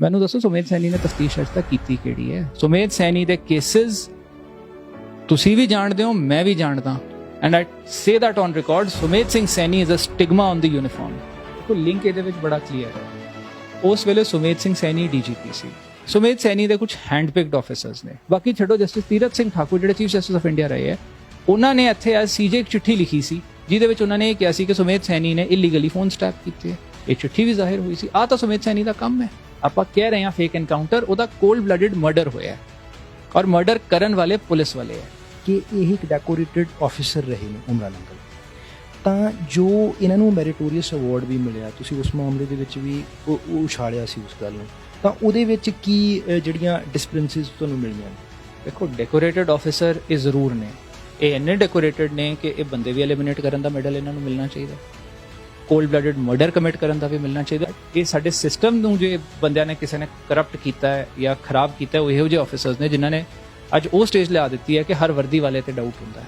ਮੈਨੂੰ ਦੱਸੋ ਸੁਮੇਧ ਸੈਣੀ ਨੇ ਤਫਤੀਸ਼ ਅਜ ਤੱਕ ਕੀਤੀ ਕਿਹੜੀ ਹੈ? ਸੁਮੇਧ ਸੈਣੀ ਦੇ ਕੇਸਿਸ ਤੁਸੀਂ ਵੀ ਜਾਣਦੇ ਹੋ, ਮੈਂ ਵੀ ਜਾਣਦਾ, and I say that on record, Sumedh Singh Saini is a stigma on the uniform. ਦੇਖੋ ਲਿੰਕ ਇਹਦੇ ਵਿੱਚ ਬੜਾ ਕਲੀਅਰ ਹੈ। ਉਸ ਵੇਲੇ ਸੁਮੇਧ ਸਿੰਘ ਸੈਣੀ ਡੀਜੀਪੀ ਸੀ। ਸੁਮੇਧ ਸੈਣੀ ਦੇ ਕੁਝ ਹੈਂਡਪਿਕਡ ਆਫਿਸਰਸ ਨੇ, ਬਾਕੀ ਛੱਡੋ, ਜਸਟਿਸ ਤੀਰਥ ਸਿੰਘ ਠਾਕੁਰ ਜਿਹੜੇ ਚੀਫ ਜਸਟਿਸ ਆਫ ਇੰਡੀਆ ਰਹੇ ਹੈ, ਉਹਨਾਂ ਨੇ ਇੱਥੇ ਅੱਜ ਸੀਜੇ ਇੱਕ ਚਿੱਠੀ ਲਿਖੀ ਸੀ ਜਿਹਦੇ ਵਿੱਚ ਉਹਨਾਂ ਨੇ ਇਹ ਕਿਹਾ ਸੀ ਕਿ ਸੁਮੇਧ ਸੈਣੀ ਨੇ ਇਲੀਗਲੀ ਫੋਨ ਸਟੈਪ ਕੀਤੇ। ਇਹ ਚਿੱਠੀ ਵੀ ਜ਼ਾਹਿਰ ਹੋਈ ਸੀ। ਆਹ ਤਾਂ ਸੁਮੇਧ ਸੈਣੀ ਦਾ ਕੰਮ ਹੈ। ਆਪਾਂ ਕਹਿ ਰਹੇ ਹਾਂ ਫੇਕ ਐਨਕਾਊਂਟਰ, ਉਹਦਾ ਕੋਲਡ ਬਲੱਡਡ ਮਰਡਰ ਹੋਇਆ ਔਰ ਮਰਡਰ ਕਰਨ ਵਾਲੇ ਪੁਲਿਸ ਵਾਲੇ ਹੈ। ਕਿ ਇਹ ਇੱਕ ਡੈਕੋਰੇਟਡ ਆਫਿਸਰ ਰਹੇ ਨੇ ਉਮਰਾ ਨੰਗਲ, ਤਾਂ ਜੋ ਇਹਨਾਂ ਨੂੰ ਮੈਰੀਟੋਰੀਅਸ ਅਵਾਰਡ ਵੀ ਮਿਲਿਆ, ਤੁਸੀਂ ਉਸ ਮਾਮਲੇ ਦੇ ਵਿੱਚ ਵੀ ਉਹ ਉਛਾਲਿਆ ਸੀ ਉਸ ਗੱਲ ਨੂੰ, ਤਾਂ ਉਹਦੇ ਵਿੱਚ ਕੀ ਜਿਹੜੀਆਂ ਡਿਸਪ੍ਰਿੰਸਿਸ ਤੁਹਾਨੂੰ ਮਿਲੀਆਂ ਨੇ? ਦੇਖੋ ਡੈਕੋਰੇਟਡ ਆਫਿਸਰ ਇਹ ਜ਼ਰੂਰ ਨੇ, ਇਹ ਇੰਨੇ ਡੈਕੋਰੇਟਡ ਨੇ ਕਿ ਇਹ ਬੰਦੇ ਵੀ ਐਲੀਮੀਨੇਟ ਕਰਨ ਦਾ ਮੈਡਲ ਇਹਨਾਂ ਨੂੰ ਮਿਲਣਾ ਚਾਹੀਦਾ, ਕੋਲਡ ਬਲੱਡਡ ਮਰਡਰ ਕਮਿਟ ਕਰਨ ਦਾ ਵੀ ਮਿਲਣਾ ਚਾਹੀਦਾ। ਇਹ ਸਾਡੇ ਸਿਸਟਮ ਨੂੰ ਜੇ ਬੰਦਿਆਂ ਨੇ ਕਿਸੇ ਨੇ ਕਰਪਟ ਕੀਤਾ ਹੈ ਜਾਂ ਖਰਾਬ ਕੀਤਾ ਹੈ, ਉਹ ਇਹੋ ਜਿਹੇ ਆਫਿਸਰਸ ਨੇ ਜਿਨ੍ਹਾਂ ਨੇ ਅੱਜ ਉਹ ਸਟੇਜ ਲਿਆ ਦਿੱਤੀ ਹੈ ਕਿ ਹਰ ਵਰਦੀ ਵਾਲੇ ਤੇ ਡਾਊਟ ਹੁੰਦਾ ਹੈ।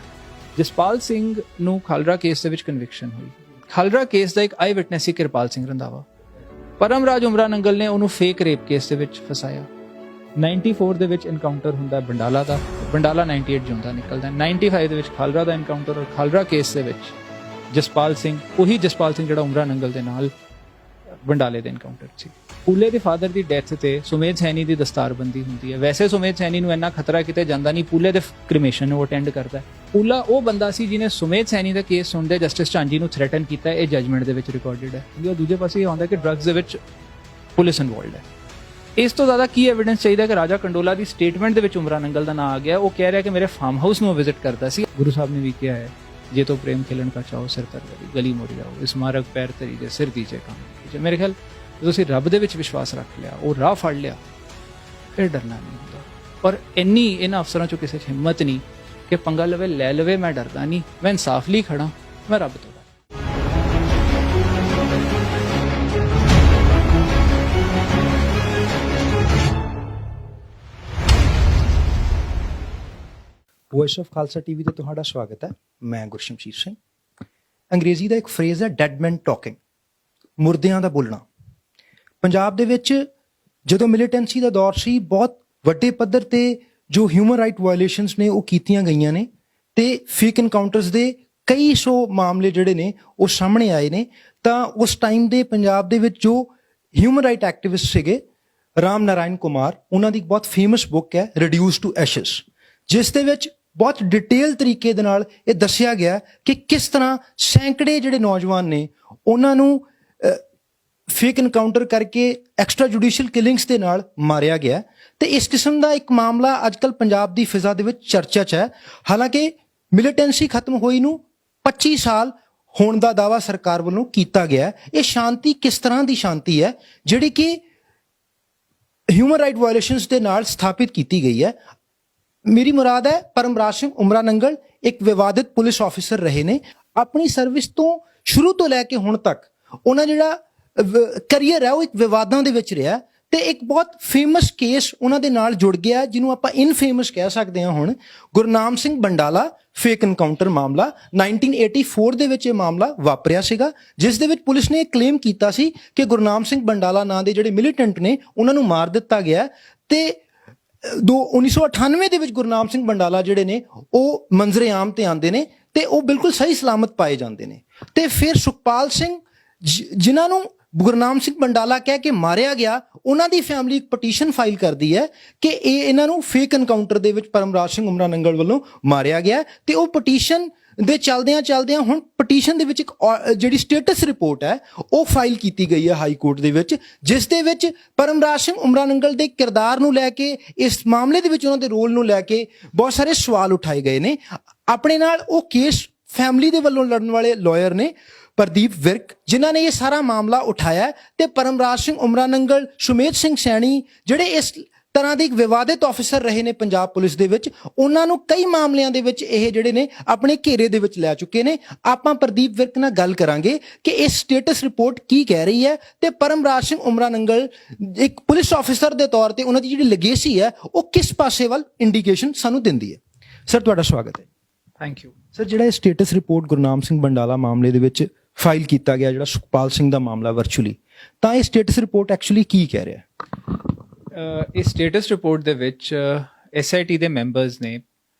ਜਸਪਾਲ ਸਿੰਘ ਨੂੰ ਖਾਲੜਾ ਕੇਸ ਦੇ ਵਿੱਚ ਕਨਵਿਕਸ਼ਨ ਹੋਈ। ਖਾਲੜਾ ਕੇਸ ਦਾ ਇੱਕ ਆਈ ਵਿਟਨੈਸ ਸੀ ਕਿਰਪਾਲ ਸਿੰਘ ਰੰਧਾਵਾ। ਪਰਮਰਾਜ ਉਮਰਾ ਨੰਗਲ ਨੇ ਉਹਨੂੰ ਫੇਕ ਰੇਪ ਕੇਸ ਦੇ ਵਿੱਚ ਫਸਾਇਆ। 94 ਦੇ ਵਿੱਚ ਐਨਕਾਊਂਟਰ ਹੁੰਦਾ ਬੰਡਾਲਾ ਦਾ, ਬੰਡਾਲਾ 98 ਜਿਉਂਦਾ ਨਿਕਲਦਾ। 95 ਦੇ ਵਿੱਚ ਖਾਲੜਾ ਦਾ ਐਨਕਾਊਂਟਰ, ਔਰ ਖਾਲੜਾ ਕੇਸ ਦੇ ਵਿੱਚ ਜਸਪਾਲ ਸਿੰਘ, ਉਹੀ ਜਸਪਾਲ ਸਿੰਘ ਜਿਹੜਾ ਉਮਰਾ ਨੰਗਲ ਦੇ ਨਾਲ ਬੰਡਾਲੇ ਦੇ ਐਨਕਾਊਂਟਰ ਸੀ। ਪੂਲੇ ਦੇ ਫਾਦਰ ਦੀ ਡੈਥ ਤੇ ਸੁਮੇਧ ਸੈਣੀ ਦੀ ਦਸਤਾਰਬੰਦੀ ਹੁੰਦੀ ਹੈ। ਵੈਸੇ ਸੁਮੇਧ ਸੈਣੀ ਨੂੰ ਇੰਨਾ ਖਤਰਾ ਕਿਤੇ ਜਾਂਦਾ ਨਹੀਂ, ਪੂਲੇ ਦੇ ਕ੍ਰਿਮੇਸ਼ਨ ਨੂੰ ਅਟੈਂਡ ਕਰਦਾ। ਪੂਲਾ ਉਹ ਬੰਦਾ ਸੀ ਜਿਹਨੇ ਸੁਮੇਧ ਸੈਣੀ ਦਾ ਕੇਸ ਸੁਣਦੇ ਜਸਟਿਸ ਝਾਂਜੀ ਨੂੰ ਥ੍ਰੈਟਨ ਕੀਤਾ। ਇਹ ਜਜਮੈਂਟ ਦੇ ਵਿੱਚ ਰਿਕਾਰਡਡ ਹੈ। ਦੂਜੇ ਪਾਸੇ ਇਹ ਆਉਂਦਾ ਕਿ ਡਰੱਗਸ ਦੇ ਵਿੱਚ ਪੁਲਿਸ ਇਨਵੋਲਡ ਹੈ। ਇਸ ਤੋਂ ਜ਼ਿਆਦਾ ਕੀ ਐਵੀਡੈਂਸ ਚਾਹੀਦਾ ਕਿ ਰਾਜਾ ਕੰਡੋਲਾ ਦੀ ਸਟੇਟਮੈਂਟ ਦੇ ਵਿੱਚ ਉਮਰਾ ਨੰਗਲ ਦਾ ਨਾਂ ਆ ਗਿਆ। ਉਹ ਕਹਿ ਰਿਹਾ ਕਿ ਮੇਰੇ ਫਾਰਮ ਹਾਊਸ ਨੂੰ ਵਿਜ਼ਿਟ ਕਰਦਾ ਸੀ। ਗੁਰੂ ਸਾਹਿਬ ਨੇ ਵੀ ਕਿਹਾ ਹੈ, ਜੇ ਤੋਂ ਪ੍ਰੇਮ ਖਿਲਣ ਕਾ ਚਾਹੋ ਸਿਰ ਪਰ ਗਲੀ ਮੁੜ ਜਾਓ, ਇਸ ਮਾਰਗ ਪੈਰ ਧਰੀ ਦੇ ਸਿਰ ਦੀਜੇ ਕੰਮ। ਮੇਰੇ ਖਿਆਲ ਤੁਸੀਂ ਰੱਬ ਦੇ ਵਿੱਚ ਵਿਸ਼ਵਾਸ ਰੱਖ ਲਿਆ, ਉਹ ਰਾਹ ਫੜ ਲਿਆ, ਫਿਰ ਡਰਨਾ ਨਹੀਂ ਹੁੰਦਾ। ਪਰ ਇੰਨੀ ਇਹਨਾਂ ਅਫਸਰਾਂ ਚੋਂ ਕਿਸੇ 'ਚ ਹਿੰਮਤ ਨਹੀਂ ਕਿ ਪੰਗਾ ਲਵੇ, ਲੈ ਲਵੇ। ਮੈਂ ਡਰਦਾ ਨਹੀਂ, ਮੈਂ ਇਨਸਾਫ ਲਈ ਖੜਾ, ਮੈਂ ਰੱਬ ਤੋਂ। ਵੌਇਸ ਆਫ ਖਾਲਸਾ ਟੀਵੀ ਤੇ ਤੁਹਾਡਾ ਸਵਾਗਤ ਹੈ। ਮੈਂ ਗੁਰਸ਼ਮਸ਼ੀਰ ਸਿੰਘ। ਅੰਗਰੇਜ਼ੀ ਦਾ ਇੱਕ ਫਰੇਜ਼ ਹੈ ਡੈਡ ਮੈਨ ਟਾਕਿੰਗ, ਮੁਰਦਿਆਂ ਦਾ ਬੋਲਣਾ। ਪੰਜਾਬ ਦੇ ਵਿੱਚ ਜਦੋਂ ਮਿਲੀਟੈਂਸੀ ਦਾ ਦੌਰ ਸੀ, ਬਹੁਤ ਵੱਡੇ ਪੱਧਰ ਤੇ ਜੋ ਹਿਊਮਨ ਰਾਈਟ ਵਾਇਓਲੇਸ਼ਨਸ ਨੇ ਉਹ ਕੀਤੀਆਂ ਗਈਆਂ ਨੇ, ਤੇ ਫੇਕ ਐਨਕਾਊਂਟਰਸ ਦੇ ਕਈ ਸੌ ਮਾਮਲੇ ਜਿਹੜੇ ਨੇ ਉਹ ਸਾਹਮਣੇ ਆਏ ਨੇ। ਤਾਂ ਉਸ ਟਾਈਮ ਦੇ ਪੰਜਾਬ ਦੇ ਵਿੱਚ ਜੋ ਹਿਊਮਨ ਰਾਈਟ ਐਕਟਿਵਿਸਟ ਸੀਗੇ, ਰਾਮ ਨਾਰਾਇਣ ਕੁਮਾਰ, ਉਹਨਾਂ ਦੀ ਇੱਕ ਬਹੁਤ ਫੇਮਸ ਬੁੱਕ ਹੈ ਰਿਡਿਊਸ ਟੂ ਐਸ਼ਸ, ਜਿਸ ਦੇ ਵਿੱਚ ਬਹੁਤ ਡਿਟੇਲ ਤਰੀਕੇ ਦੇ ਨਾਲ ਇਹ ਦੱਸਿਆ ਗਿਆ ਕਿ ਕਿਸ ਤਰ੍ਹਾਂ ਸੈਂਕੜੇ ਜਿਹੜੇ ਨੌਜਵਾਨ ਨੇ ਉਹਨਾਂ ਨੂੰ ਫੇਕ ਐਨਕਾਊਂਟਰ ਕਰਕੇ ਐਕਸਟਰਾ ਜੁਡੀਸ਼ੀਅਲ ਕਿਲਿੰਗਸ ਦੇ ਨਾਲ ਮਾਰਿਆ ਗਿਆ। ਤੇ ਇਸ ਕਿਸਮ ਦਾ ਇੱਕ ਮਾਮਲਾ ਅੱਜ ਕੱਲ੍ਹ ਪੰਜਾਬ ਦੀ ਫਿਜ਼ਾ ਦੇ ਵਿੱਚ ਚਰਚਾ 'ਚ ਹੈ। ਹਾਲਾਂਕਿ ਮਿਲੀਟੈਂਸੀ ਖਤਮ ਹੋਈ ਨੂੰ 25 ਸਾਲ ਹੋਣ ਦਾ ਦਾਅਵਾ ਸਰਕਾਰ ਵੱਲੋਂ ਕੀਤਾ ਗਿਆ। ਇਹ ਸ਼ਾਂਤੀ ਕਿਸ ਤਰ੍ਹਾਂ ਦੀ ਸ਼ਾਂਤੀ ਹੈ ਜਿਹੜੀ ਕਿ ਹਿਊਮਨ ਰਾਈਟ ਵਾਇਓਲੇਸ਼ਨਸ ਦੇ ਨਾਲ ਸਥਾਪਿਤ ਕੀਤੀ ਗਈ ਹੈ? ਮੇਰੀ ਮੁਰਾਦ ਹੈ ਪਰਮਰਾਜ ਸਿੰਘ ਉਮਰਾ ਨੰਗਲ ਇੱਕ ਵਿਵਾਦਿਤ ਪੁਲਿਸ ਆਫਿਸਰ ਰਹੇ ਨੇ। ਆਪਣੀ ਸਰਵਿਸ ਤੋਂ ਸ਼ੁਰੂ ਤੋਂ ਲੈ ਕੇ ਹੁਣ ਤੱਕ ਉਹਨਾਂ ਜਿਹੜਾ ਕਰੀਅਰ ਹੈ ਉਹ ਇੱਕ ਵਿਵਾਦਾਂ ਦੇ ਵਿੱਚ ਰਿਹਾ, ਤੇ ਇੱਕ ਬਹੁਤ ਫੇਮਸ ਕੇਸ ਉਹਨਾਂ ਦੇ ਨਾਲ ਜੁੜ ਗਿਆ ਜਿਹਨੂੰ ਆਪਾਂ ਇਨਫੇਮਸ ਕਹਿ ਸਕਦੇ ਹਾਂ ਹੁਣ, ਗੁਰਨਾਮ ਸਿੰਘ ਬੰਡਾਲਾ ਫੇਕ ਐਨਕਾਊਂਟਰ ਮਾਮਲਾ। 1984 ਦੇ ਵਿੱਚ ਇਹ ਮਾਮਲਾ ਵਾਪਰਿਆ ਸੀਗਾ, ਜਿਸ ਦੇ ਵਿੱਚ ਪੁਲਿਸ ਨੇ ਕਲੇਮ ਕੀਤਾ ਸੀ ਕਿ ਗੁਰਨਾਮ ਸਿੰਘ ਬੰਡਾਲਾ ਨਾਂ ਦੇ ਜਿਹੜੇ ਮਿਲੀਟੈਂਟ ਨੇ ਉਹਨਾਂ ਨੂੰ ਮਾਰ ਦਿੱਤਾ ਗਿਆ। ਤੇ 1998 ਦੇ ਵਿੱਚ ਗੁਰਨਾਮ ਸਿੰਘ ਬੰਡਾਲਾ ਜਿਹੜੇ ਨੇ ਉਹ ਮੰਜ਼ਰੇ ਆਮ ਤੇ ਆਉਂਦੇ ਨੇ ਤੇ ਉਹ ਬਿਲਕੁਲ ਸਹੀ ਸਲਾਮਤ ਪਾਏ ਜਾਂਦੇ ਨੇ। ਤੇ ਫਿਰ ਸੁਖਪਾਲ ਸਿੰਘ, ਜਿਨ੍ਹਾਂ ਨੂੰ ਗੁਰਨਾਮ ਸਿੰਘ ਬੰਡਾਲਾ ਕਹਿ ਕੇ ਮਾਰਿਆ ਗਿਆ, ਉਹਨਾਂ ਦੀ ਫੈਮਿਲੀ ਇੱਕ ਪਟੀਸ਼ਨ ਫਾਈਲ ਕਰਦੀ ਹੈ ਕਿ ਇਹਨਾਂ ਨੂੰ ਫੇਕ ਐਨਕਾਊਂਟਰ ਦੇ ਵਿੱਚ ਪਰਮਰਾਜ ਸਿੰਘ ਉਮਰਾ ਨੰਗਲ ਵੱਲੋਂ ਮਾਰਿਆ ਗਿਆ। ਤੇ ਉਹ ਪਟੀਸ਼ਨ ਦੇ ਚਲਦਿਆਂ ਹੁਣ ਪਟੀਸ਼ਨ ਦੇ ਵਿੱਚ ਇੱਕ ਜਿਹੜੀ ਸਟੇਟਸ ਰਿਪੋਰਟ ਹੈ ਉਹ ਫਾਈਲ ਕੀਤੀ ਗਈ ਹੈ ਹਾਈ ਕੋਰਟ ਦੇ ਵਿੱਚ, ਜਿਸ ਦੇ ਵਿੱਚ ਪਰਮਰਾਜ ਸਿੰਘ ਉਮਰਾ ਨੰਗਲ ਦੇ ਕਿਰਦਾਰ ਨੂੰ ਲੈ ਕੇ, ਇਸ ਮਾਮਲੇ ਦੇ ਵਿੱਚ ਉਹਨਾਂ ਦੇ ਰੋਲ ਨੂੰ ਲੈ ਕੇ ਬਹੁਤ ਸਾਰੇ ਸਵਾਲ ਉਠਾਏ ਗਏ ਨੇ। ਆਪਣੇ ਨਾਲ ਉਹ ਕੇਸ ਫੈਮਿਲੀ ਦੇ ਵੱਲੋਂ ਲੜਨ ਵਾਲੇ ਲਾਇਰ ਨੇ ਪ੍ਰਦੀਪ ਵਿਰਕ, ਜਿਨ੍ਹਾਂ ਨੇ ਇਹ ਸਾਰਾ ਮਾਮਲਾ ਉਠਾਇਆ। ਤੇ ਪਰਮਰਾਜ ਸਿੰਘ ਉਮਰਾ ਨੰਗਲ, ਸੁਮੇਧ ਸਿੰਘ ਸੈਣੀ ਜਿਹੜੇ ਇਸ ਤਰ੍ਹਾਂ ਦੇ ਇੱਕ ਵਿਵਾਦਿਤ ਆਫਿਸਰ ਰਹੇ ਨੇ ਪੰਜਾਬ ਪੁਲਿਸ ਦੇ ਵਿੱਚ, ਉਹਨਾਂ ਨੂੰ ਕਈ ਮਾਮਲਿਆਂ ਦੇ ਵਿੱਚ ਇਹ ਜਿਹੜੇ ਨੇ ਆਪਣੇ ਘੇਰੇ ਦੇ ਵਿੱਚ ਲੈ ਚੁੱਕੇ ਨੇ। ਆਪਾਂ ਪ੍ਰਦੀਪ ਵਿਰਕ ਨਾਲ ਗੱਲ ਕਰਾਂਗੇ ਕਿ ਇਹ ਸਟੇਟਸ ਰਿਪੋਰਟ ਕੀ ਕਹਿ ਰਹੀ ਹੈ ਤੇ ਪਰਮਰਾਜ ਸਿੰਘ ਉਮਰਾ ਨੰਗਲ ਇੱਕ ਪੁਲਿਸ ਆਫਿਸਰ ਦੇ ਤੌਰ ਤੇ ਉਹਨਾਂ ਦੀ ਜਿਹੜੀ ਲੈਗੇਸੀ ਹੈ ਉਹ ਕਿਸ ਪਾਸੇ ਵੱਲ ਇੰਡੀਕੇਸ਼ਨ ਸਾਨੂੰ ਦਿੰਦੀ ਹੈ। ਸਰ, ਤੁਹਾਡਾ ਸਵਾਗਤ ਹੈ। Thank you sir. ਜਿਹੜਾ ਇਹ ਸਟੇਟਸ ਰਿਪੋਰਟ ਗੁਰਨਾਮ ਸਿੰਘ ਬੰਡਾਲਾ ਮਾਮਲੇ ਦੇ ਵਿੱਚ ਫਾਈਲ ਕੀਤਾ ਗਿਆ, ਜਿਹੜਾ ਸੁਖਪਾਲ ਸਿੰਘ ਦਾ ਮਾਮਲਾ ਵਰਚੁਅਲੀ, ਤਾਂ ਇਹ ਸਟੇਟਸ ਰਿਪੋਰਟ ਐਕਚੁਅਲੀ ਕੀ ਕਹਿ ਰਿਹਾ? ਇਸ ਸਟੇਟਸ ਰਿਪੋਰਟ ਦੇ ਵਿੱਚ ਐਸਆਈਟੀ ਦੇ ਮੈਂਬਰਸ ਨੇ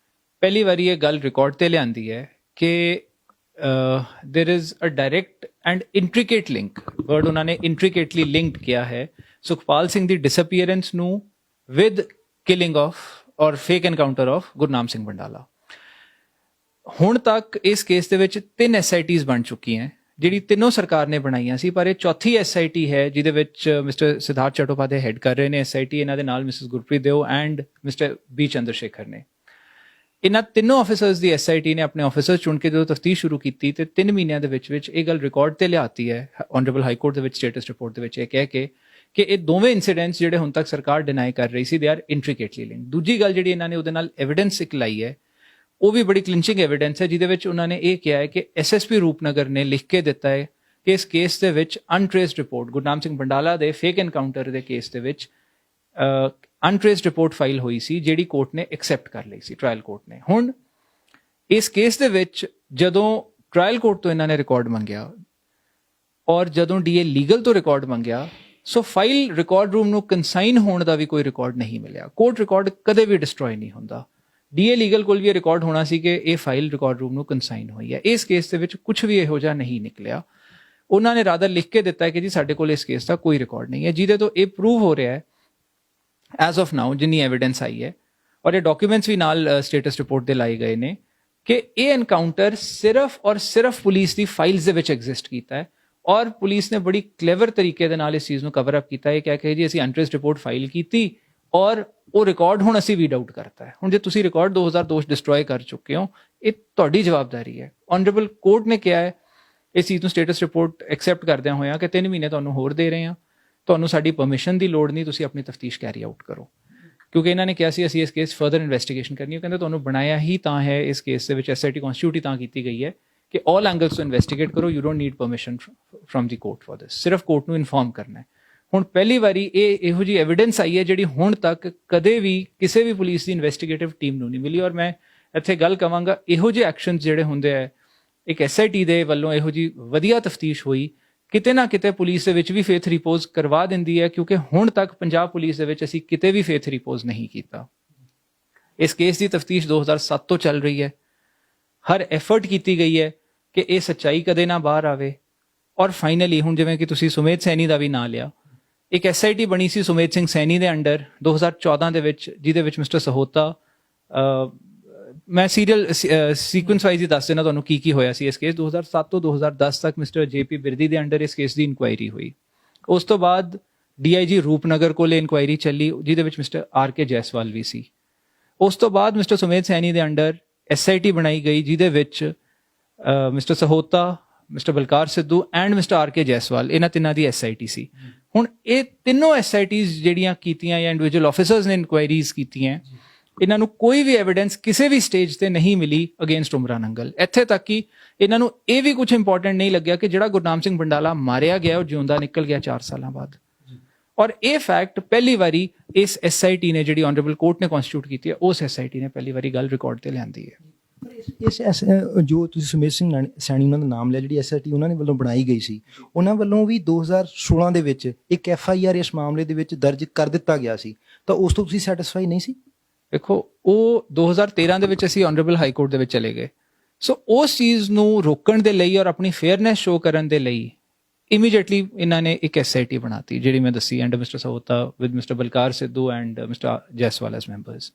ਪਹਿਲੀ ਵਾਰੀ ਇਹ ਗੱਲ ਰਿਕਾਰਡ ਤੇ ਲਿਆਂਦੀ ਹੈ ਕਿ there is a direct and intricate link word उन्होंने इंट्रिकेटली लिंक्ड किया है सुखपाल सिंह दी डिसअपीयरेंस नू विद किलिंग ऑफ और fake encounter of Gurnam Singh Bandala. ਹੁਣ ਤੱਕ ਇਸ ਕੇਸ ਦੇ ਵਿੱਚ 3 ਐਸਆਈਟੀਜ਼ ਬਣ ਚੁੱਕੀਆਂ ਜਿਹੜੀ ਤਿੰਨੋਂ ਸਰਕਾਰ ਨੇ ਬਣਾਈਆਂ ਸੀ, ਪਰ ਇਹ ਚੌਥੀ ਐਸਆਈਟੀ ਹੈ ਜਿਹਦੇ ਵਿੱਚ ਮਿਸਟਰ ਸਿਧਾਰਥ ਚਟੋਪਾਧਿਆਏ ਹੈਡ ਕਰ ਰਹੇ ਨੇ ਐਸਆਈਟੀ, ਇਹਨਾਂ ਦੇ ਨਾਲ Mrs Gurpreet Deo and Mr B Chandra Shekhar ਨੇ। ਇਹਨਾਂ ਤਿੰਨੋਂ ਆਫਿਸਰਸ ਦੀ ਐਸਆਈਟੀ ਨੇ ਆਪਣੇ ਆਫਿਸਰ ਚੁਣ ਕੇ ਜਦੋਂ ਤਫਤੀਸ਼ ਸ਼ੁਰੂ ਕੀਤੀ ਤੇ 3 ਮਹੀਨਿਆਂ ਦੇ ਵਿੱਚ ਇਹ ਗੱਲ ਰਿਕਾਰਡ ਤੇ ਲਿਆਤੀ ਹੈ ਆਨਰੇਬਲ ਹਾਈ ਕੋਰਟ ਦੇ ਵਿੱਚ ਸਟੇਟਸ ਰਿਪੋਰਟ ਦੇ ਵਿੱਚ ਇਹ ਕਹਿ ਕੇ ਕਿ ਇਹ ਦੋਵੇਂ ਇਨਸੀਡੈਂਟਸ ਜਿਹੜੇ ਹੁਣ ਤੱਕ ਸਰਕਾਰ ਡਿਨਾਈ ਕਰ ਰਹੀ ਸੀ ਦੇ ਆਰ ਇੰਟ੍ਰਿਕੇਟਲੀ ਲਿੰਕਡ। ਦੂਜੀ ਗੱਲ ਜਿਹੜੀ ਇਹਨਾਂ ਨੇ ਉਹਦੇ ਨਾਲ ਐਵੀਡੈਂਸ ਇੱਕ ਲਾਈ ਹੈ ਉਹ ਵੀ ਬੜੀ ਕਲਿੰਚਿੰਗ ਐਵੀਡੈਂਸ ਹੈ ਜਿਹਦੇ ਵਿੱਚ ਉਹਨਾਂ ਨੇ ਇਹ ਕਿਹਾ ਹੈ ਕਿ ਐਸਐਸਪੀ ਰੂਪਨਗਰ ਨੇ ਲਿਖ ਕੇ ਦਿੱਤਾ ਹੈ ਕਿ ਇਸ ਕੇਸ ਦੇ ਵਿੱਚ ਅਨਟ੍ਰੇਸਡ ਰਿਪੋਰਟ ਗੁਰਨਾਮ ਸਿੰਘ ਬੰਡਾਲਾ ਦੇ ਫੇਕ ਐਨਕਾਊਂਟਰ ਦੇ ਕੇਸ ਦੇ ਵਿੱਚ ਅਨਟ੍ਰੇਸਡ ਰਿਪੋਰਟ ਫਾਈਲ ਹੋਈ ਸੀ ਜਿਹੜੀ ਕੋਰਟ ਨੇ ਐਕਸੈਪਟ ਕਰ ਲਈ ਸੀ, ਟ੍ਰਾਇਲ ਕੋਰਟ ਨੇ। ਹੁਣ ਇਸ ਕੇਸ ਦੇ ਵਿੱਚ ਜਦੋਂ ਟ੍ਰਾਇਲ ਕੋਰਟ ਤੋਂ ਇਹਨਾਂ ਨੇ ਰਿਕਾਰਡ ਮੰਗਿਆ ਔਰ ਜਦੋਂ ਡੀਏ ਲੀਗਲ ਤੋਂ ਰਿਕਾਰਡ ਮੰਗਿਆ ਸੋ ਫਾਈਲ ਰਿਕਾਰਡ ਰੂਮ ਨੂੰ ਕੰਸਾਈਨ ਹੋਣ ਦਾ ਵੀ ਕੋਈ ਰਿਕਾਰਡ ਨਹੀਂ ਮਿਲਿਆ। ਕੋਰਟ ਰਿਕਾਰਡ ਕਦੇ ਵੀ ਡਿਸਟਰੋਏ ਨਹੀਂ ਹੁੰਦਾ। ਡੀਏ ਲੀਗਲ ਕੋਲ ਵੀ ਇਹ ਰਿਕਾਰਡ ਹੋਣਾ ਸੀ ਕਿ ਇਹ ਫਾਈਲ ਰਿਕਾਰਡ ਰੂਮ ਨੂੰ ਕੰਸਾਈਨ ਹੋਈ ਹੈ। ਇਸ ਕੇਸ ਦੇ ਵਿੱਚ ਕੁਝ ਵੀ ਇਹੋ ਜਿਹਾ ਨਹੀਂ ਨਿਕਲਿਆ। ਉਹਨਾਂ ਨੇ ਰਾਦਰ ਲਿਖ ਕੇ ਦਿੱਤਾ ਕਿ ਜੀ ਸਾਡੇ ਕੋਲ ਇਸ ਕੇਸ ਦਾ ਕੋਈ ਰਿਕਾਰਡ ਨਹੀਂ ਹੈ, ਜਿਹਦੇ ਤੋਂ ਇਹ ਪ੍ਰੂਵ ਹੋ ਰਿਹਾ ਹੈ ਐਜ਼ ਆਫ ਨਾਓ ਜਿੰਨੀ ਐਵੀਡੈਂਸ ਆਈ ਹੈ ਔਰ ਇਹ ਡਾਕੂਮੈਂਟਸ ਵੀ ਨਾਲ ਸਟੇਟਸ ਰਿਪੋਰਟ ਦੇ ਲਾਏ ਗਏ ਨੇ ਕਿ ਇਹ ਐਨਕਾਊਂਟਰ ਸਿਰਫ ਔਰ ਸਿਰਫ ਪੁਲਿਸ ਦੀ ਫਾਈਲਸ ਦੇ ਵਿੱਚ ਐਗਜ਼ਿਸਟ ਕੀਤਾ ਹੈ ਔਰ ਪੁਲਿਸ ਨੇ ਬੜੀ ਕਲੇਵਰ ਤਰੀਕੇ ਦੇ ਨਾਲ ਇਸ ਚੀਜ਼ ਨੂੰ ਕਵਰ ਅਪ ਕੀਤਾ ਹੈ। ਕਹਿ ਕੇ ਜੀ ਅਸੀਂ ਅਨਟ੍ਰੇਸਡ ਰਿਪੋਰਟ ਫਾਈਲ ਕੀਤੀ ਔਰ ਉਹ ਰਿਕਾਰਡ ਹੁਣ ਅਸੀਂ ਵੀ ਡਾਊਟ ਕਰਤਾ ਹੈ। ਹੁਣ ਜੇ ਤੁਸੀਂ ਰਿਕਾਰਡ 2002 ਡਿਸਟਰੋਏ ਕਰ ਚੁੱਕੇ ਹੋ ਇਹ ਤੁਹਾਡੀ ਜਵਾਬਦਾਰੀ ਹੈ। ਆਨਰੇਬਲ ਕੋਰਟ ਨੇ ਕਿਹਾ ਹੈ ਇਸ ਚੀਜ਼ ਨੂੰ ਸਟੇਟਸ ਰਿਪੋਰਟ ਐਕਸੈਪਟ ਕਰਦਿਆਂ ਹੋਇਆਂ ਕਿ 3 ਮਹੀਨੇ ਤੁਹਾਨੂੰ ਹੋਰ ਦੇ ਰਹੇ ਹਾਂ, ਤੁਹਾਨੂੰ ਸਾਡੀ ਪਰਮਿਸ਼ਨ ਦੀ ਲੋੜ ਨਹੀਂ, ਤੁਸੀਂ ਆਪਣੀ ਤਫਤੀਸ਼ ਕੈਰੀ ਆਊਟ ਕਰੋ। ਕਿਉਂਕਿ ਇਹਨਾਂ ਨੇ ਕਿਹਾ ਸੀ ਅਸੀਂ ਇਸ ਕੇਸ ਫਰਦਰ ਇਨਵੈਸਟੀਗੇਸ਼ਨ ਕਰਨੀ ਹੈ। ਕਹਿੰਦੇ ਤੁਹਾਨੂੰ ਬਣਾਇਆ ਹੀ ਤਾਂ ਹੈ ਇਸ ਕੇਸ ਦੇ ਵਿੱਚ ਐਸਆਈਟੀ ਕਨਸਟੀਟਿਊਟ ਹੀ ਤਾਂ ਕੀਤੀ ਗਈ ਹੈ ਕਿ ਆਲ ਐਂਗਲਸ ਤੋਂ ਇਨਵੈਸਟੀਗੇਟ ਕਰੋ, you don't need permission from the court for this, ਸਿਰਫ ਕੋਰਟ ਨੂੰ ਇਨਫੋਰਮ ਕਰਨਾ ਹੈ। ਹੁਣ ਪਹਿਲੀ ਵਾਰੀ ਇਹੋ ਜਿਹੀ ਐਵੀਡੈਂਸ ਆਈ ਹੈ ਜਿਹੜੀ ਹੁਣ ਤੱਕ ਕਦੇ ਵੀ ਕਿਸੇ ਵੀ ਪੁਲਿਸ ਦੀ ਇਨਵੈਸਟੀਗੇਟਿਵ ਟੀਮ ਨੂੰ ਨਹੀਂ ਮਿਲੀ। ਔਰ ਮੈਂ ਇੱਥੇ ਗੱਲ ਕਵਾਂਗਾ ਇਹੋ ਜਿਹੇ ਐਕਸ਼ਨਸ ਜਿਹੜੇ ਹੁੰਦੇ ਆ ਇੱਕ ਐਸਆਈਟੀ ਦੇ ਵੱਲੋਂ ਇਹੋ ਜਿਹੀ ਵਧੀਆ ਤਫਤੀਸ਼ ਹੋਈ ਕਿਤੇ ਨਾ ਕਿਤੇ ਪੁਲਿਸ ਦੇ ਵਿੱਚ ਵੀ ਫੇਥ ਰਿਪੋਜ਼ ਕਰਵਾ ਦਿੰਦੀ ਹੈ, ਕਿਉਂਕਿ ਹੁਣ ਤੱਕ ਪੰਜਾਬ ਪੁਲਿਸ ਦੇ ਵਿੱਚ ਅਸੀਂ ਕਿਤੇ ਵੀ ਫੇਥ ਰਿਪੋਜ਼ ਨਹੀਂ ਕੀਤਾ। ਇਸ ਕੇਸ ਦੀ ਤਫਤੀਸ਼ 2007 ਤੋਂ ਚੱਲ ਰਹੀ ਹੈ। ਹਰ ਐਫਰਟ ਕੀਤੀ ਗਈ ਹੈ ਕਿ ਇਹ ਸੱਚਾਈ ਕਦੇ ਨਾ ਬਾਹਰ ਆਵੇ ਔਰ ਫਾਈਨਲੀ ਹੁਣ ਜਿਵੇਂ ਕਿ ਤੁਸੀਂ ਸੁਮੇਧ ਸੈਣੀ ਦਾ ਵੀ ਨਾਂ ਲਿਆ, ਇੱਕ ਐਸਆਈਟੀ ਬਣੀ ਸੀ ਸੁਮੇਧ ਸਿੰਘ ਸੈਣੀ ਦੇ ਅੰਡਰ 2014 ਦੇ ਵਿੱਚ ਜਿਹਦੇ ਵਿੱਚ ਮਿਸਟਰ ਸਹੋਤਾ, ਮੈਂ ਸੀਰੀਅਲ ਸੀਕੁਐਂਸ ਵਾਈਜ਼ ਹੀ ਦੱਸ ਦੇਣਾ ਤੁਹਾਨੂੰ ਕੀ ਹੋਇਆ ਸੀ ਇਸ ਕੇਸ। 2007 ਤੋਂ 2010 ਤੱਕ ਮਿਸਟਰ ਜੇਪੀ ਬਿਰਦੀ ਦੇ ਅੰਡਰ ਇਸ ਕੇਸ ਦੀ ਇਨਕੁਆਇਰੀ ਹੋਈ। ਉਸ ਤੋਂ ਬਾਅਦ ਡੀਆਈਜੀ ਰੂਪਨਗਰ ਕੋਲ ਇਨਕੁਆਇਰੀ ਚੱਲੀ ਜਿਹਦੇ ਵਿੱਚ ਮਿਸਟਰ ਆਰਕੇ ਜੈਸਵਾਲ ਵੀ ਸੀ। ਉਸ ਤੋਂ ਬਾਅਦ ਮਿਸਟਰ ਸੁਮੇਧ ਸੈਣੀ ਦੇ ਅੰਡਰ ਐਸਆਈਟੀ ਬਣਾਈ ਗਈ ਜਿਹਦੇ ਵਿੱਚ mister Sahota, mister Balkar Sidhu and mister RK Jaiswal ਇਹਨਾਂ ਤਿੰਨਾਂ ਦੀ ਐਸਆਈਟੀ ਸੀ। ਹੁਣ ਇਹ ਤਿੰਨੋਂ ਐਸਆਈਟੀਜ਼ ਜਿਹੜੀਆਂ ਕੀਤੀਆਂ ਜਾਂ ਇੰਡੀਵਿਜੂਅਲ ਆਫਿਸਰਸ ਨੇ ਇਨਕੁਆਇਰੀਜ਼ ਕੀਤੀਆਂ, ਇਹਨਾਂ ਨੂੰ ਕੋਈ ਵੀ ਐਵੀਡੈਂਸ ਕਿਸੇ ਵੀ ਸਟੇਜ ਤੇ ਨਹੀਂ ਮਿਲੀ ਅਗੇਂਸਟ ਉਮਰਾ ਨੰਗਲ। ਇੱਥੇ ਤੱਕ ਕਿ ਇਹਨਾਂ ਨੂੰ ਇਹ ਵੀ ਕੁਝ ਇੰਪੋਰਟੈਂਟ ਨਹੀਂ ਲੱਗਿਆ ਕਿ ਜਿਹੜਾ ਗੁਰਨਾਮ ਸਿੰਘ ਬੰਡਾਲਾ ਮਾਰਿਆ ਗਿਆ ਉਹ ਜਿਉਂਦਾ ਨਿਕਲ ਗਿਆ 4 ਸਾਲਾਂ ਬਾਅਦ। ਔਰ ਇਹ ਫੈਕਟ ਪਹਿਲੀ ਵਾਰੀ ਇਸ ਐਸਆਈਟੀ ਨੇ ਜਿਹੜੀ ਆਨਰੇਬਲ ਕੋਰਟ ਨੇ ਕਨਸਟੀਟਿਊਟ ਕੀਤੀ ਹੈ ਉਸ ਐਸਆਈਟੀ ਨੇ ਪਹਿਲੀ ਵਾਰੀ ਗੱਲ ਰਿਕਾਰਡ ਤੇ ਲਿਆਂਦੀ ਹੈ। ਇਸ ਜੋ ਤੁਸੀਂ ਸੁਮੇਧ ਸਿੰਘ ਸੈਣੀ ਉਹਨਾਂ ਦਾ ਨਾਮ ਲਿਆ, ਜਿਹੜੀ ਐਸਆਈਟੀ ਉਹਨਾਂ ਦੇ ਵੱਲੋਂ ਬਣਾਈ ਗਈ ਸੀ, ਉਹਨਾਂ ਵੱਲੋਂ ਵੀ 2016 ਦੇ ਵਿੱਚ ਇੱਕ ਐਫਆਈਆਰ ਇਸ ਮਾਮਲੇ ਦੇ ਵਿੱਚ ਦਰਜ ਕਰ ਦਿੱਤਾ ਗਿਆ ਸੀ, ਤਾਂ ਉਸ ਤੋਂ ਤੁਸੀਂ ਸੈਟੀਸਫਾਈ ਨਹੀਂ ਸੀ? ਦੇਖੋ ਉਹ 2013 ਦੇ ਵਿੱਚ ਅਸੀਂ ਆਨਰੇਬਲ ਹਾਈ ਕੋਰਟ ਦੇ ਵਿੱਚ ਚਲੇ ਗਏ। ਸੋ ਉਸ ਚੀਜ਼ ਨੂੰ ਰੋਕਣ ਦੇ ਲਈ ਔਰ ਆਪਣੀ ਫੇਅਰਨੈਸ ਸ਼ੋ ਕਰਨ ਦੇ ਲਈ ਇਮੀਡੀਏਟਲੀ ਇਹਨਾਂ ਨੇ ਇੱਕ ਐਸਆਈਟੀ ਬਣਾਤੀ ਜਿਹੜੀ ਮੈਂ ਦੱਸੀ, and mister Sahota with mister Balkar Sidhu and mister Jaiswal S members.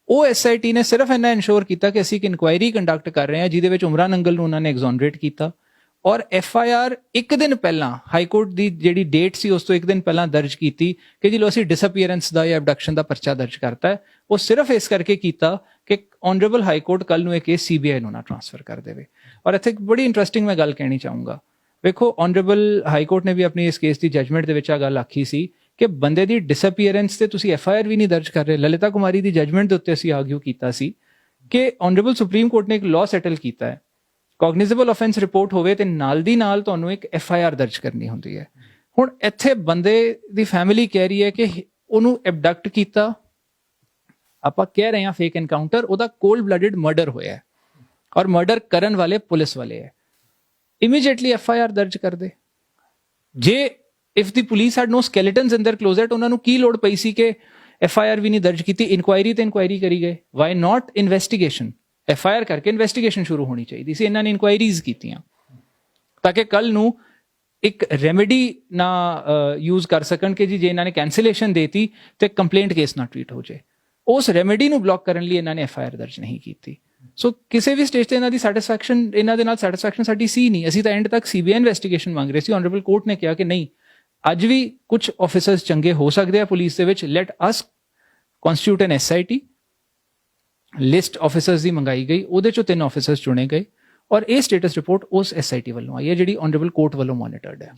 ਉਹ ਐਸਆਈਟੀ ਨੇ ਸਿਰਫ ਇਹਨਾਂ ਇਨਸ਼ੋਰ ਕੀਤਾ ਕਿ ਅਸੀਂ ਇੱਕ ਇਨਕੁਆਇਰੀ ਕੰਡਕਟ ਕਰ ਰਹੇ ਹਾਂ ਜਿਹਦੇ ਵਿੱਚ ਉਮਰਾ ਨੰਗਲ ਨੂੰ ਉਹਨਾਂ ਨੇ ਐਗਜ਼ੋਨਰੇਟ ਕੀਤਾ ਔਰ ਐਫਆਈਆਰ ਇੱਕ ਦਿਨ ਪਹਿਲਾਂ ਹਾਈ ਕੋਰਟ ਦੀ ਜਿਹੜੀ ਡੇਟ ਸੀ ਉਸ ਤੋਂ ਇੱਕ ਦਿਨ ਪਹਿਲਾਂ ਦਰਜ ਕੀਤੀ ਕਿ ਜੀ ਲੋ ਅਸੀਂ ਡਿਸਅਪੀਅਰੈਂਸ ਦਾ ਜਾਂ ਐਬਡਕਸ਼ਨ ਦਾ ਪਰਚਾ ਦਰਜ ਕਰਤਾ ਹੈ। ਉਹ ਸਿਰਫ ਇਸ ਕਰਕੇ ਕੀਤਾ ਕਿ ਆਨਰੇਬਲ ਹਾਈ ਕੋਰਟ ਕੱਲ ਨੂੰ ਇਹ ਕੇਸ ਸੀਬੀਆਈ ਨੂੰ ਨਾ ਟ੍ਰਾਂਸਫਰ ਕਰ ਦੇਵੇ। ਔਰ ਇੱਥੇ ਇੱਕ ਬੜੀ ਇੰਟਰਸਟਿੰਗ ਮੈਂ ਗੱਲ ਕਹਿਣੀ ਚਾਹੂੰਗਾ। ਵੇਖੋ ਆਨਰੇਬਲ ਹਾਈ ਕੋਰਟ ਨੇ ਵੀ ਆਪਣੀ ਇਸ ਕੇਸ ਦੀ ਜਜਮੈਂਟ ਦੇ ਵਿੱਚ ਆ ਗੱਲ ਆਖੀ ਸੀ ਕਿ ਬੰਦੇ ਦੀ ਡਿਸਅਪੀਅਰੈਂਸ ਤੇ ਤੁਸੀਂ ਐਫਆਈਆਰ ਵੀ ਨਹੀਂ ਦਰਜ ਕਰ ਰਹੇ। ਲਲਿਤਾ ਕੁਮਾਰੀ ਦੀ ਜਜਮੈਂਟ ਦੇ ਉੱਤੇ ਅਸੀਂ ਆਰਗੂ ਕੀਤਾ ਸੀ ਕਿ ਆਨਰੇਬਲ ਸੁਪਰੀਮ ਕੋਰਟ ਨੇ ਇੱਕ ਲਾਅ ਸੈਟਲ ਕੀਤਾ ਹੈ, ਕੋਗਨੀਜ਼ੇਬਲ ਆਫੈਂਸ ਰਿਪੋਰਟ ਹੋਵੇ ਤੇ ਨਾਲ ਦੀ ਨਾਲ ਤੁਹਾਨੂੰ ਇੱਕ ਐਫਆਈਆਰ ਦਰਜ ਕਰਨੀ ਹੁੰਦੀ ਹੈ। ਹੁਣ ਇੱਥੇ ਬੰਦੇ ਦੀ ਫੈਮਿਲੀ ਕਹਿ ਰਹੀ ਹੈ ਕਿ ਉਹਨੂੰ ਐਬਡਕਟ ਕੀਤਾ, ਆਪਾਂ ਕਹਿ ਰਹੇ ਹਾਂ ਫੇਕ ਐਨਕਾਊਂਟਰ, ਉਹਦਾ ਕੋਲਡ ਬਲੱਡਡ ਮਰਡਰ ਹੋਇਆ ਔਰ ਮਰਡਰ ਕਰਨ ਵਾਲੇ ਪੁਲਿਸ ਵਾਲੇ ਹੈ। ਇਮੀਡੀਏਟਲੀ ਐਫਆਈਆਰ ਦਰਜ ਕਰ ਦੇ। ਜੇ if the police had no skeletons in their closet, ਉਹਨਾਂ ਨੂੰ ਕੀ ਲੋੜ ਪਈ ਸੀ ਕਿ FIR ਵੀ ਨਹੀਂ ਦਰਜ ਕੀਤੀ, ਇਨਕੁਆਇਰੀ ਤੇ ਇਨਕੁਆਇਰੀ ਕਰੀ ਗਏ। Why not investigation? FIR ਕਰਕੇ ਇਨਵੈਸਟੀਗੇਸ਼ਨ ਸ਼ੁਰੂ ਹੋਣੀ ਚਾਹੀਦੀ ਸੀ। ਇਹਨਾਂ ਨੇ ਇਨਕੁਆਇਰੀਜ਼ ਕੀਤੀਆਂ ਤਾਂ ਕਿ ਕੱਲ ਨੂੰ ਇੱਕ ਰੈਮੇਡੀ ਨਾ ਯੂਜ਼ ਕਰ ਸਕਣ ਕਿ ਜੀ ਜੇ ਇਹਨਾਂ ਨੇ ਕੈਂਸਲੇਸ਼ਨ ਦੇਤੀ ਤੇ ਕੰਪਲੇਂਟ ਕੇਸ ਨਾ ਟ੍ਰੀਟ ਹੋ ਜਾਏ। ਉਸ ਰੈਮੇਡੀ ਨੂੰ ਬਲੌਕ ਕਰਨ ਲਈ ਇਹਨਾਂ ਨੇ FIR ਦਰਜ ਨਹੀਂ ਕੀਤੀ। ਸੋ ਕਿਸੇ ਵੀ ਸਟੇਜ ਤੇ ਇਹਨਾਂ ਦੀ ਸੈਟੀਸਫੈਕਸ਼ਨ, ਇਹਨਾਂ ਦੇ ਨਾਲ ਸੈਟੀਸਫੈਕਸ਼ਨ ਸਾਡੀ ਸੀ ਨਹੀਂ। ਅਸੀਂ ਤਾਂ ਐਂਡ ਤੱਕ CBI ਇਨਵੈਸਟੀਗੇਸ਼ਨ ਮੰਗ ਰਹੇ ਸੀ। ਆਨਰੇਬਲ ਕੋਰਟ ਨੇ ਕਿਹਾ ਕਿ ਨਹੀਂ, ਅੱਜ ਵੀ ਕੁਝ ਆਫੀਸਰਸ ਚੰਗੇ ਹੋ ਸਕਦੇ ਆ ਪੁਲਿਸ ਦੇ ਵਿੱਚ, ਲੈਟ ਅਸ ਕਨਸਟੀਟਿਊਟ ਐਨ SIT। ਲਿਸਟ ਆਫੀਸਰਸ ਦੀ ਮੰਗਾਈ ਗਈ, ਉਹਦੇ ਚੋਂ 3 ਆਫੀਸਰਸ ਚੁਣੇ ਗਏ ਔਰ ਇਹ ਸਟੇਟਸ ਰਿਪੋਰਟ ਉਸ SIT ਵੱਲੋਂ ਆਈ ਹੈ ਜਿਹੜੀ ਆਨਰੇਬਲ ਕੋਰਟ ਵੱਲੋਂ ਮੋਨੀਟਰਡ ਹੈ।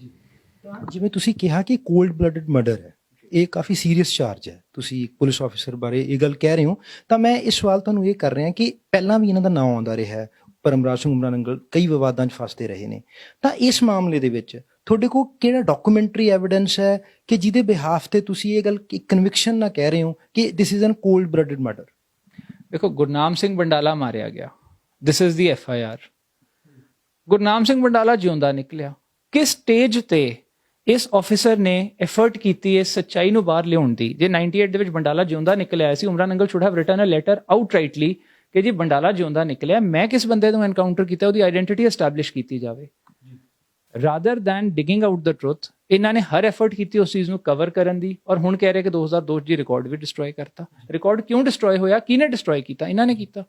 ਜਿਵੇਂ ਤੁਸੀਂ ਕਿਹਾ ਕਿ ਕੋਲਡ ਬਲੱਡਡ ਮਰਡਰ ਹੈ, ਇਹ ਕਾਫੀ ਸੀਰੀਅਸ ਚਾਰਜ ਹੈ, ਤੁਸੀਂ ਇੱਕ ਪੁਲਿਸ ਆਫੀਸਰ ਬਾਰੇ ਇਹ ਗੱਲ ਕਹਿ ਰਹੇ ਹੋ, ਤਾਂ ਮੈਂ ਇਹ ਸਵਾਲ ਤੁਹਾਨੂੰ ਇਹ ਕਰ ਰਿਹਾ ਕਿ ਪਹਿਲਾਂ ਵੀ ਇਹਨਾਂ ਦਾ ਨਾਮ ਆਉਂਦਾ ਰਿਹਾ ਹੈ, ਪਰਮਰਾਜ ਸਿੰਘ ਉਮਰਾ ਨੰਗਲ ਕਈ ਵਿਵਾਦਾਂ 'ਚ ਫਸਦੇ ਰਹੇ ਨੇ, ਤਾਂ ਇਸ ਮਾਮਲੇ ਦੇ ਵਿੱਚ ਤੁਹਾਡੇ ਕੋਲ ਕਿਹੜਾ ਡਾਕੂਮੈਂਟਰੀ ਐਵੀਡੈਂਸ ਹੈ ਕਿ ਜਿਹਦੇ ਬਿਹਾਫ ਤੇ ਤੁਸੀਂ ਇਹ ਗੱਲ ਕਨਵਿਕਸ਼ਨ ਨਾਲ ਕਹਿ ਰਹੇ ਹੋ ਕਿ this is an cold blooded murder? ਦੇਖੋ, ਗੁਰਨਾਮ ਸਿੰਘ ਬੰਡਾਲਾ ਮਾਰਿਆ ਗਿਆ, this is the FIR। Gurnam Singh Bandala ਜਿਉਂਦਾ ਨਿਕਲਿਆ। ਕਿਸ ਸਟੇਜ ਤੇ ਇਸ ਆਫੀਸਰ ਨੇ ਐਫਰਟ ਕੀਤੀ ਇਸ ਸੱਚਾਈ ਨੂੰ ਬਾਹਰ ਲਿਆਉਣ ਦੀ? ਜੇ 98 ਦੇ ਵਿੱਚ ਬੰਡਾਲਾ ਜਿਉਂਦਾ ਨਿਕਲਿਆ ਸੀ, Umra Nangal should have written a letter outrightly ਕਿ ਜੀ ਬੰਡਾਲਾ ਜਿਉਂਦਾ ਨਿਕਲਿਆ, ਮੈਂ ਕਿਸ ਬੰਦੇ ਨੂੰ ਐਨਕਾਊਂਟਰ ਕੀਤਾ, ਉਹਦੀ ਆਇਡੈਂਟੀਟੀ ਐਸਟੈਬਲਿਸ਼ ਕੀਤੀ ਜਾਵੇ। Rather then digging out the truth, ਇਹਨਾਂ ਨੇ ਹਰ ਐਫਰਟ ਕੀਤੀ ਉਸ ਚੀਜ਼ ਨੂੰ ਕਵਰ ਕਰਨ ਦੀ, ਔਰ ਹੁਣ ਕਹਿ ਰਹੇ ਕਿ 2002 ਦੀ ਰਿਕਾਰਡ ਵੀ ਡਿਸਟਰੋਏ ਕਰਤਾ। ਰਿਕਾਰਡ ਕਿਉਂ ਡਿਸਟਰੋਏ ਹੋਇਆ? ਕਿਹਨੇ ਡਿਸਟਰੋਏ ਕੀਤਾ? ਇਹਨਾਂ ਨੇ ਕੀਤਾ।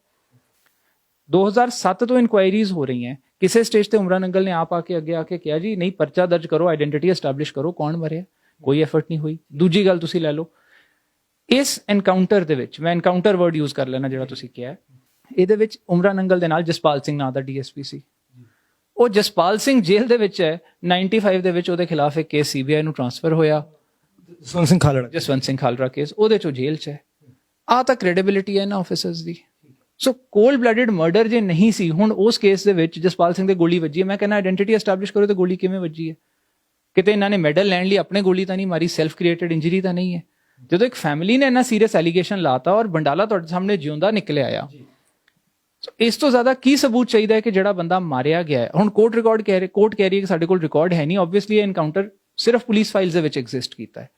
2007 ਤੋਂ ਇਨਕੁਆਇਰੀਜ਼ ਹੋ ਰਹੀਆਂ, ਕਿਸੇ ਸਟੇਜ ਤੇ ਉਮਰਾ ਨੰਗਲ ਨੇ ਆਪ ਆ ਕੇ ਅੱਗੇ ਆ ਕੇ ਕਿਹਾ ਜੀ ਨਹੀਂ, ਪਰਚਾ ਦਰਜ ਕਰੋ, ਆਇਡੈਂਟੀਟੀ ਐਸਟੈਬਲਿਸ਼ ਕਰੋ, ਕੌਣ ਮਰਿਆ? ਕੋਈ ਐਫਰਟ ਨਹੀਂ ਹੋਈ। ਦੂਜੀ ਗੱਲ ਤੁਸੀਂ ਲੈ ਲਓ, ਇਸ ਐਨਕਾਊਂਟਰ ਦੇ ਵਿੱਚ, ਮੈਂ ਐਨਕਾਊਂਟਰ ਵਰਡ ਯੂਜ਼ ਕਰ ਲੈਣਾ ਜਿਹੜਾ ਤੁਸੀਂ ਕਿਹਾ, ਇਹਦੇ ਵਿੱਚ ਉਮਰਾ ਨੰਗਲ ਦੇ ਨਾਲ ਜਸਪਾਲ ਸਿੰਘ ਨਾਂ ਦਾ DSP ਸੀ। ਉਹ ਜਸਪਾਲ ਸਿੰਘ ਜੇਲ੍ਹ ਦੇ ਵਿੱਚ ਹੈ। 95 ਦੇ ਵਿੱਚ ਉਹਦੇ ਖਿਲਾਫ ਇੱਕ ਕੇਸ CBI ਨੂੰ ਟ੍ਰਾਂਸਫਰ ਹੋਇਆ, ਜਸਵੰਤ ਸਿੰਘ ਖਾਲੜਾ ਕੇਸ, ਉਹਦੇ ਚੋਂ ਜੇਲ੍ਹ 'ਚ ਹੈ। ਆਹ ਤਾਂ ਕ੍ਰੈਡੀਬਿਲਿਟੀ ਹੈ ਨਾ ਆਫੀਸਰਸ ਦੀ। ਸੋ ਕੋਲਡ ਬਲੱਡਡ ਮਰਡਰ ਜੇ ਨਹੀਂ ਸੀ, ਹੁਣ ਉਸ ਕੇਸ ਦੇ ਵਿੱਚ ਜਸਪਾਲ ਸਿੰਘ ਦੇ ਗੋਲੀ ਵੱਜੀ ਹੈ, ਮੈਂ ਕਹਿੰਦਾ ਆਇਡੈਂਟੀਟੀ ਐਸਟੈਬਲਿਸ਼ ਕਰੋ ਤੇ ਗੋਲੀ ਕਿਵੇਂ ਵੱਜੀ ਹੈ? ਕਿਤੇ ਇਹਨਾਂ ਨੇ ਮੈਡਲ ਲੈਣ ਲਈ ਆਪਣੇ ਗੋਲੀ ਤਾਂ ਨਹੀਂ ਮਾਰੀ, ਸੈਲਫ ਕ੍ਰੀਏਟਡ ਇੰਜਰੀ ਤਾਂ ਨਹੀਂ ਹੈ। ਜਦੋਂ ਇੱਕ ਫੈਮਿਲੀ ਨੇ ਇੰਨਾ ਸੀਰੀਅਸ ਐਲੀਗੇਸ਼ਨ ਲਾਤਾ ਔਰ ਬੰਡਾਲਾ ਤੁਹਾਡੇ ਸਾਹਮਣੇ ਜਿਉਂਦਾ ਨਿਕਲਿਆ ਆ, ਸੋ ਇਸ ਤੋਂ ਜ਼ਿਆਦਾ ਕੀ ਸਬੂਤ ਚਾਹੀਦਾ ਹੈ ਕਿ ਜਿਹੜਾ ਬੰਦਾ ਮਾਰਿਆ ਗਿਆ ਹੈ? ਹੁਣ ਕੋਰਟ ਕਹਿ ਰਹੀ ਹੈ ਕਿ ਸਾਡੇ ਕੋਲ ਰਿਕਾਰਡ ਹੈ ਨਹੀਂ। ਆਬਵੀਅਸਲੀ ਇਹ ਐਨਕਾਊਂਟਰ ਸਿਰਫ ਪੁਲਿਸ ਫਾਈਲਸ ਦੇ ਵਿੱਚ ਐਗਜ਼ਿਸਟ ਕੀਤਾ ਹੈ।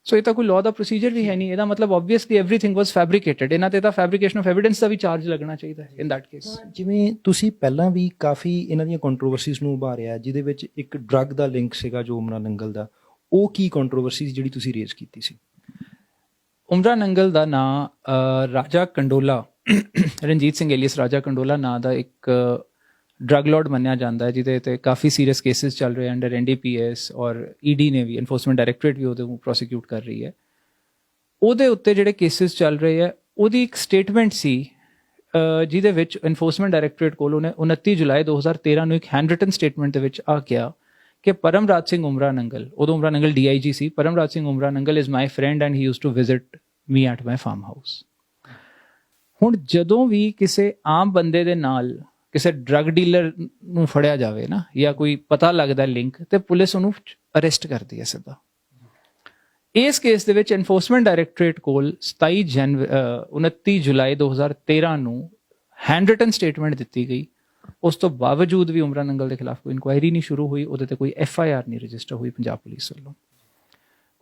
ਸੋ ਇਹ ਤਾਂ ਕੋਈ ਲਾਅ ਦਾ ਪ੍ਰੋਸੀਜਰ ਵੀ ਹੈ ਨਹੀਂ। ਇਹਦਾ ਮਤਲਬ ਆਬਵੀਅਸਲੀ ਐਵਰੀਥਿੰਗ ਵਾਸ ਫੈਬਰੀਕੇਟਡ। ਇਹਨਾਂ ਤੇ ਤਾਂ ਫੈਬਰੀਕੇਸ਼ਨ ਆਫ ਐਵੀਡੈਂਸ ਦਾ ਵੀ ਚਾਰਜ ਲੱਗਣਾ ਚਾਹੀਦਾ ਹੈ ਇਨ ਦੈਟ ਕੇਸ। ਜਿਵੇਂ ਤੁਸੀਂ ਪਹਿਲਾਂ ਵੀ ਕਾਫੀ ਇਹਨਾਂ ਦੀਆਂ ਕੰਟਰੋਵਰਸੀਜ਼ ਨੂੰ ਉਭਾਰਿਆ, ਜਿਹਦੇ ਵਿੱਚ ਇੱਕ ਡਰੱਗ ਦਾ ਲਿੰਕ ਸੀਗਾ ਜੋ ਉਮਰਾ ਨੰਗਲ ਦਾ, ਉਹ ਕੀ ਕੰਟਰੋਵਰਸੀ ਜਿਹੜੀ ਤੁਸੀਂ ਰੇਜ਼ ਕੀਤੀ ਸੀ? ਉਮਰਾ ਨੰਗਲ ਦਾ ਨਾਂ ਰਾਜਾ ਕੰਡੋਲਾ, ਰਣਜੀਤ ਸਿੰਘ ਏਲੀਅਸ ਰਾਜਾ ਕੰਡੋਲਾ ਨਾਂ ਦਾ ਇੱਕ ਡਰੱਗ ਲਾਰਡ ਮੰਨਿਆ ਜਾਂਦਾ ਹੈ, ਜਿਹਦੇ ਤੇ ਕਾਫੀ ਸੀਰੀਅਸ ਕੇਸਿਸ ਚੱਲ ਰਹੇ ਅੰਡਰ NDPS ਔਰ ED ਨੇ ਵੀ, ਐਨਫੋਰਸਮੈਂਟ ਡਾਇਰੈਕਟੋਰੇਟ ਵੀ ਉਹਦੇ ਨੂੰ ਪ੍ਰੋਸੀਕਿਊਟ ਕਰ ਰਹੀ ਹੈ। ਉਹਦੇ ਉੱਤੇ ਜਿਹੜੇ ਕੇਸਿਸ ਚੱਲ ਰਹੇ ਹੈ, ਉਹਦੀ ਇੱਕ ਸਟੇਟਮੈਂਟ ਸੀ ਜਿਹਦੇ ਵਿੱਚ ਐਨਫੋਰਸਮੈਂਟ ਡਾਇਰੈਕਟੋਰੇਟ ਕੋਲ ਉਹਨੇ 29 ਜੁਲਾਈ 2013 ਨੂੰ ਇੱਕ ਹੈਂਡ ਰਿਟਨ ਸਟੇਟਮੈਂਟ ਦੇ ਵਿੱਚ ਆ ਕਿਹਾ ਕਿ ਪਰਮਰਾਜ ਸਿੰਘ ਉਮਰਾ ਨੰਗਲ, ਉਦੋਂ ਉਮਰਾ ਨੰਗਲ DIG ਸੀ, Paramraj Singh Umra Nangal is my friend and he used to visit me at my farm house. ਹੁਣ ਜਦੋਂ ਵੀ ਕਿਸੇ ਆਮ ਬੰਦੇ ਦੇ ਨਾਲ ਕਿਸੇ ਡਰੱਗ ਡੀਲਰ ਨੂੰ ਫੜਿਆ ਜਾਵੇ ਨਾ, ਜਾਂ ਕੋਈ ਪਤਾ ਲੱਗਦਾ ਲਿੰਕ, ਤੇ ਪੁਲਿਸ ਉਹਨੂੰ ਅਰੈਸਟ ਕਰਦੀ ਹੈ ਸਿੱਧਾ। ਇਸ ਕੇਸ ਦੇ ਵਿੱਚ ਐਨਫੋਰਸਮੈਂਟ ਡਾਇਰੈਕਟੋਰੇਟ ਕੋਲ 29 ਜੁਲਾਈ 2013 ਨੂੰ ਹੈਂਡ ਰਿਟਨ ਸਟੇਟਮੈਂਟ ਦਿੱਤੀ ਗਈ। ਉਸ ਤੋਂ ਬਾਵਜੂਦ ਵੀ ਉਮਰਾ ਨੰਗਲ ਦੇ ਖਿਲਾਫ ਕੋਈ ਇਨਕੁਆਇਰੀ ਨਹੀਂ ਸ਼ੁਰੂ ਹੋਈ, ਉਹਦੇ ਤੇ ਕੋਈ FIR ਨਹੀਂ ਰਜਿਸਟਰ ਹੋਈ ਪੰਜਾਬ ਪੁਲਿਸ ਵੱਲੋਂ।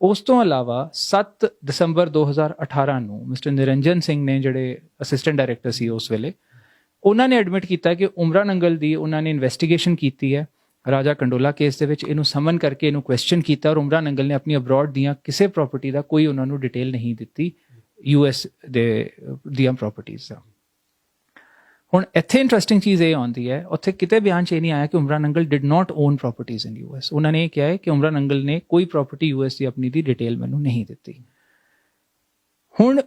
ਉਸ ਤੋਂ ਇਲਾਵਾ 7 ਦਸੰਬਰ 2018 ਨੂੰ ਮਿਸਟਰ ਨਿਰੰਜਨ ਸਿੰਘ ਨੇ, ਜਿਹੜੇ ਅਸਿਸਟੈਂਟ ਡਾਇਰੈਕਟਰ ਸੀ ਉਸ ਵੇਲੇ, ਉਹਨਾਂ ਨੇ ਐਡਮਿਟ ਕੀਤਾ ਕਿ ਉਮਰਾ ਨੰਗਲ ਦੀ ਉਹਨਾਂ ਨੇ ਇਨਵੈਸਟੀਗੇਸ਼ਨ ਕੀਤੀ ਹੈ ਰਾਜਾ ਕੰਡੋਲਾ ਕੇਸ ਦੇ ਵਿੱਚ। ਇਹਨੂੰ ਸਮਨ ਕਰਕੇ ਇਹਨੂੰ ਕੁਐਸਚਨ ਕੀਤਾ ਔਰ ਉਮਰਾ ਨੰਗਲ ਨੇ ਆਪਣੀ ਅਬਰੋਡ ਦੀਆਂ ਕਿਸੇ ਪ੍ਰਾਪਰਟੀ ਦਾ ਕੋਈ ਉਹਨਾਂ ਨੂੰ ਡਿਟੇਲ ਨਹੀਂ ਦਿੱਤੀ, US ਦੀਆਂ ਪ੍ਰਾਪਰਟੀਜ਼ ਦਾ। ਹੁਣ ਇੱਥੇ ਇੰਟਰਸਟਿੰਗ ਚੀਜ਼ ਇਹ ਆਉਂਦੀ ਹੈ, ਉੱਥੇ ਕਿਤੇ ਬਿਆਨ 'ਚ ਇਹ ਨਹੀਂ ਆਇਆ ਕਿ Umra Nangal did not own properties in US। ਉਹਨਾਂ ਨੇ ਇਹ ਕਿਹਾ ਹੈ ਕਿ ਉਮਰਾ ਨੰਗਲ ਨੇ ਕੋਈ ਪ੍ਰਾਪਰਟੀ US ਦੀ ਆਪਣੀ ਦੀ ਡਿਟੇਲ ਮੈਨੂੰ ਨਹੀਂ ਦਿੱਤੀ। ਹੁਣ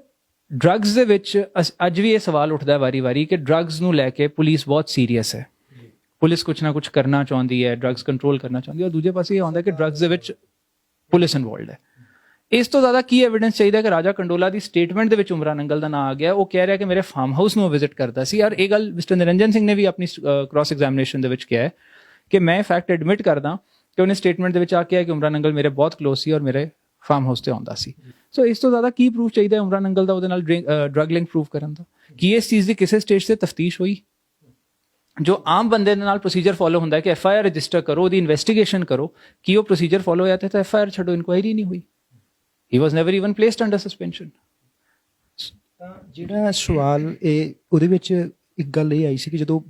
ਡਰੱਗਸ ਦੇ ਵਿੱਚ ਅੱਜ ਵੀ ਇਹ ਸਵਾਲ ਉੱਠਦਾ ਵਾਰੀ-ਵਾਰੀ ਕਿ ਡਰੱਗਸ ਨੂੰ ਲੈ ਕੇ ਪੁਲਿਸ ਬਹੁਤ ਸੀਰੀਅਸ ਹੈ, ਪੁਲਿਸ ਕੁਛ ਨਾ ਕੁਛ ਕਰਨਾ ਚਾਹੁੰਦੀ ਹੈ, ਡਰੱਗਸ ਕੰਟਰੋਲ ਕਰਨਾ ਚਾਹੁੰਦੀ ਹੈ, ਔਰ ਦੂਜੇ ਪਾਸੇ ਇਹ ਆਉਂਦਾ ਕਿ ਡਰੱਗਸ ਦੇ ਵਿੱਚ ਪੁਲਿਸ ਇਨਵੋਲਡ ਹੈ। ਇਸ ਤੋਂ ਜ਼ਿਆਦਾ ਕੀ ਐਵੀਡੈਂਸ ਚਾਹੀਦਾ ਕਿ ਰਾਜਾ ਕੰਡੋਲਾ ਦੀ ਸਟੇਟਮੈਂਟ ਦੇ ਵਿੱਚ ਉਮਰਾ ਨੰਗਲ ਦਾ ਨਾਂ ਆ ਗਿਆ। ਉਹ ਕਹਿ ਰਿਹਾ ਕਿ ਮੇਰੇ ਫਾਰਮ ਹਾਊਸ ਨੂੰ ਵਿਜ਼ਿਟ ਕਰਦਾ ਸੀ। ਯਾਰ ਇਹ ਗੱਲ ਮਿਸਟਰ ਨਿਰੰਜਨ ਸਿੰਘ ਨੇ ਵੀ ਆਪਣੀ ਕ੍ਰਾਸ ਐਗਜ਼ਾਮੀਨੇਸ਼ਨ ਦੇ ਵਿੱਚ ਕਿਹਾ ਹੈ ਕਿ ਮੈਂ ਫੈਕਟ ਐਡਮਿਟ ਕਰਦਾ ਕਿ ਉਹਨੇ ਸਟੇਟਮੈਂਟ ਦੇ ਵਿੱਚ ਆ ਕਿਹਾ ਕਿ ਉਮਰਾ ਨੰਗਲ ਮੇਰੇ ਬਹੁਤ ਕਲੋਜ਼ ਸੀ ਔਰ ਮੇਰੇ ਫਾਰਮ ਹਾਊਸ ਤੇ ਆਉਂਦਾ ਸੀ। ਸੋ ਇਸ ਤੋਂ ਜ਼ਿਆਦਾ ਕੀ ਪ੍ਰੂਫ ਚਾਹੀਦਾ ਉਮਰਾ ਨੰਗਲ ਦਾ ਉਹਦੇ ਨਾਲ ਡਰੱਗ ਲਿੰਕ ਪ੍ਰੂਫ ਕਰਨ ਦਾ? ਕੀ ਇਸ ਚੀਜ਼ ਦੀ ਕਿਸੇ ਸਟੇਜ ਤੇ ਤਫਤੀਸ਼ ਹੋਈ? ਜੋ ਆਮ ਬੰਦੇ ਦੇ ਨਾਲ ਪ੍ਰੋਸੀਜਰ ਫੋਲੋ ਹੁੰਦਾ ਹੈ ਕਿ ਐਫ ਆਈ ਆਰ ਰਜਿਸਟਰ ਕਰੋ, ਉਹਦੀ ਇਨਵੈਸਟੀਗੇਸ਼ਨ ਕਰੋ, ਕੀ ਉਹ ਪ੍ਰੋਸੀਜਰ ਫੋਲੋ ਹੋਇਆ ਤਾਂ ਐਫ ਆਈ ਆਰ ਛੱਡੋ, ਇਨਕੁਆਇਰੀ ਨਹੀਂ ਹੋਈ। He was never even placed under suspension. ਤਾਂ ਜਿਹੜਾ ਸਵਾਲ ਇਹ ਉਹਦੇ ਵਿੱਚ ਇੱਕ ਗੱਲ ਇਹ ਆਈ ਸੀ ਕਿ ਜਦੋਂ